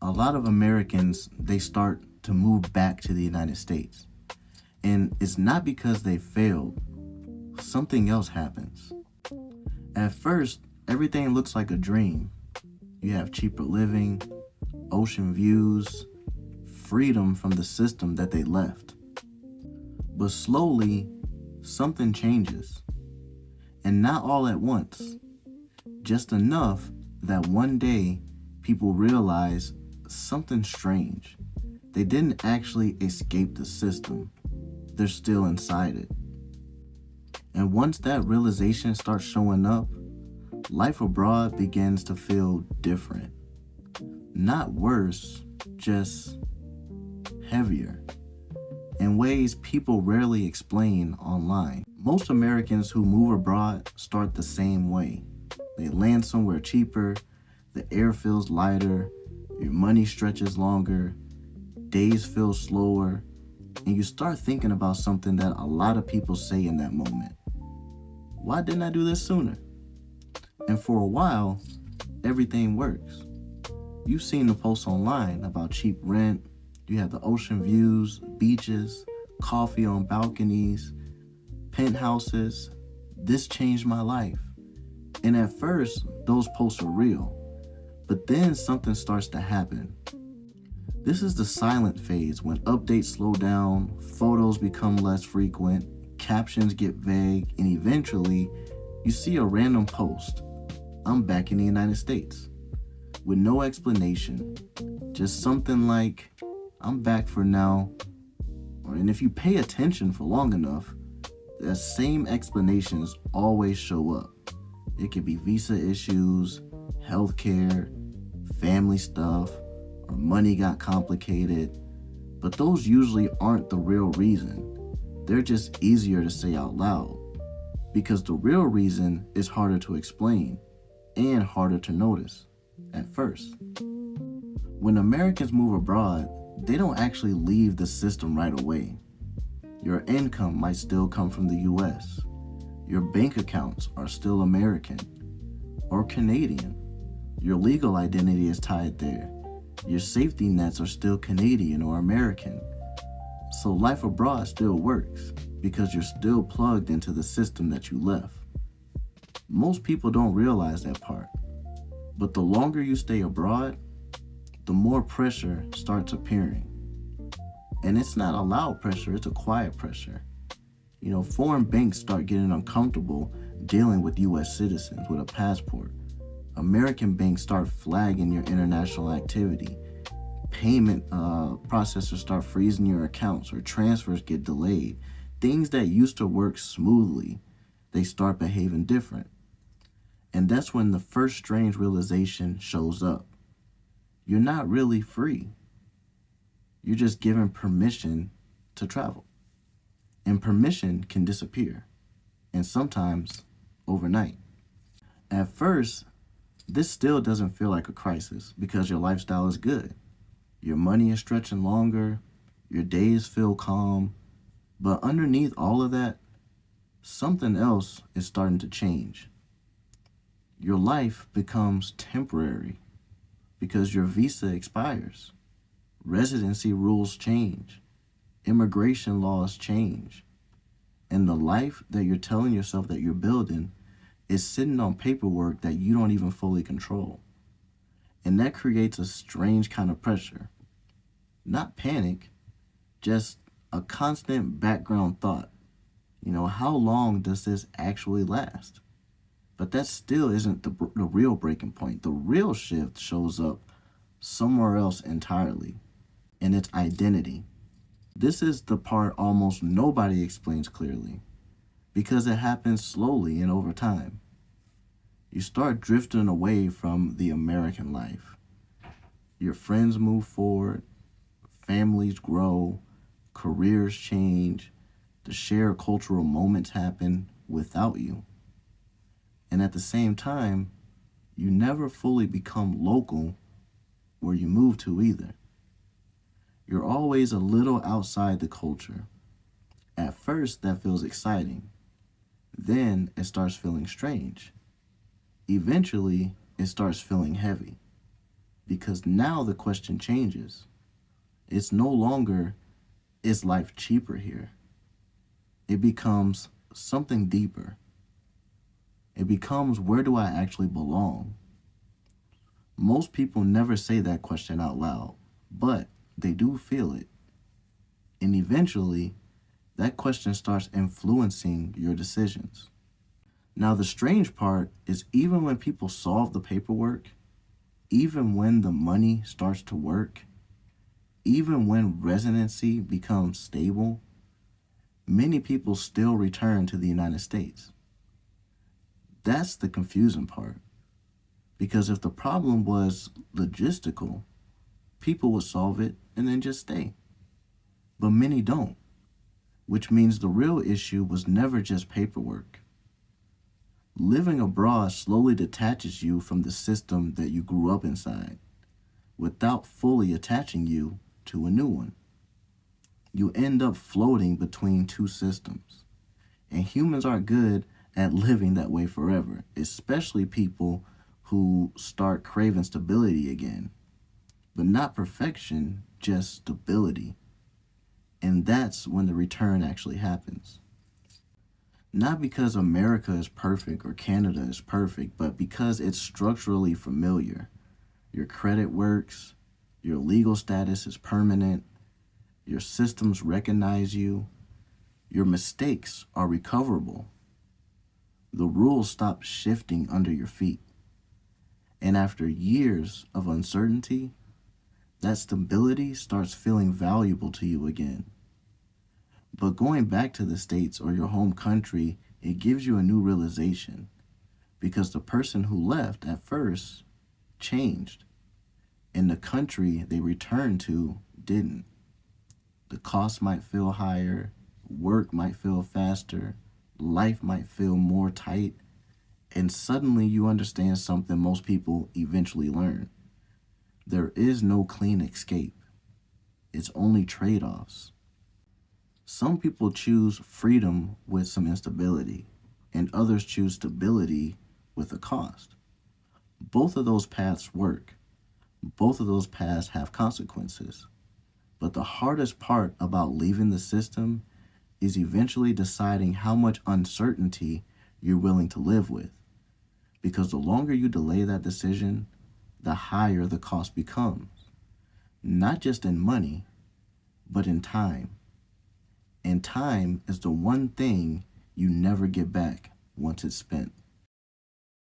a lot of Americans, they start to move back to the United States. And it's not because they failed. Something else happens. At first, everything looks like a dream. You have cheaper living, ocean views, freedom from the system that they left. But slowly, something changes. And not all at once. Just enough that one day, people realize something strange. They didn't actually escape the system. They're still inside it. And once that realization starts showing up, life abroad begins to feel different. Not worse, just heavier. In ways people rarely explain online. Most Americans who move abroad start the same way. They land somewhere cheaper, the air feels lighter, your money stretches longer, days feel slower, and you start thinking about something that a lot of people say in that moment. Why didn't I do this sooner? And for a while, everything works. You've seen the posts online about cheap rent, you have the ocean views, beaches, coffee on balconies, penthouses. This changed my life. And at first, those posts are real. But then something starts to happen. This is the silent phase when updates slow down, photos become less frequent, captions get vague, and eventually, you see a random post. I'm back in the United States. With no explanation. Just something like, I'm back for now. And if you pay attention for long enough, the same explanations always show up. It could be visa issues, healthcare, family stuff, or money got complicated. But those usually aren't the real reason. They're just easier to say out loud. Because the real reason is harder to explain and harder to notice at first. When Americans move abroad, they don't actually leave the system right away. Your income might still come from the US. Your bank accounts are still American or Canadian. Your legal identity is tied there. Your safety nets are still Canadian or American. So life abroad still works because you're still plugged into the system that you left. Most people don't realize that part. But the longer you stay abroad, the more pressure starts appearing. And it's not a loud pressure, it's a quiet pressure. Foreign banks start getting uncomfortable dealing with US citizens with a passport. American banks start flagging your international activity. Payment processors start freezing your accounts or transfers get delayed. Things that used to work smoothly, they start behaving different. And that's when the first strange realization shows up. You're not really free. You're just given permission to travel. And permission can disappear, and sometimes overnight. At first, this still doesn't feel like a crisis because your lifestyle is good. Your money is stretching longer, your days feel calm, but underneath all of that, something else is starting to change. Your life becomes temporary because your visa expires. Residency rules change. Immigration laws change. And the life that you're telling yourself that you're building is sitting on paperwork that you don't even fully control. And that creates a strange kind of pressure. Not panic, just a constant background thought. How long does this actually last? But that still isn't the real breaking point. The real shift shows up somewhere else entirely, and it's identity. This is the part almost nobody explains clearly, because it happens slowly and over time. You start drifting away from the American life. Your friends move forward, families grow, careers change, the shared cultural moments happen without you. And at the same time, you never fully become local where you move to either. You're always a little outside the culture. At first, that feels exciting. Then it starts feeling strange. Eventually, it starts feeling heavy. because now the question changes. It's no longer, is life cheaper here? It becomes something deeper. It becomes, where do I actually belong? Most people never say that question out loud, but they do feel it. And eventually, that question starts influencing your decisions. Now, the strange part is, even when people solve the paperwork, even when the money starts to work, even when residency becomes stable, many people still return to the United States. That's the confusing part. Because if the problem was logistical, people would solve it and then just stay. But many don't, which means the real issue was never just paperwork. Living abroad slowly detaches you from the system that you grew up inside, without fully attaching you to a new one. You end up floating between two systems. And humans are good at living that way forever, especially people who start craving stability again. But not perfection, just stability. And that's when the return actually happens. Not because America is perfect or Canada is perfect, but because it's structurally familiar. Your credit works, your legal status is permanent, your systems recognize you, your mistakes are recoverable. The rules stop shifting under your feet. And after years of uncertainty, that stability starts feeling valuable to you again. But going back to the States or your home country, it gives you a new realization, because the person who left at first changed, and the country they returned to didn't. The cost might feel higher, work might feel faster, life might feel more tight, and suddenly you understand something most people eventually learn. There is no clean escape. It's only trade-offs. Some people choose freedom with some instability, and others choose stability with a cost. Both of those paths work. Both of those paths have consequences. But the hardest part about leaving the system is eventually deciding how much uncertainty you're willing to live with. Because the longer you delay that decision, the higher the cost becomes. Not just in money, but in time. And time is the one thing you never get back once it's spent.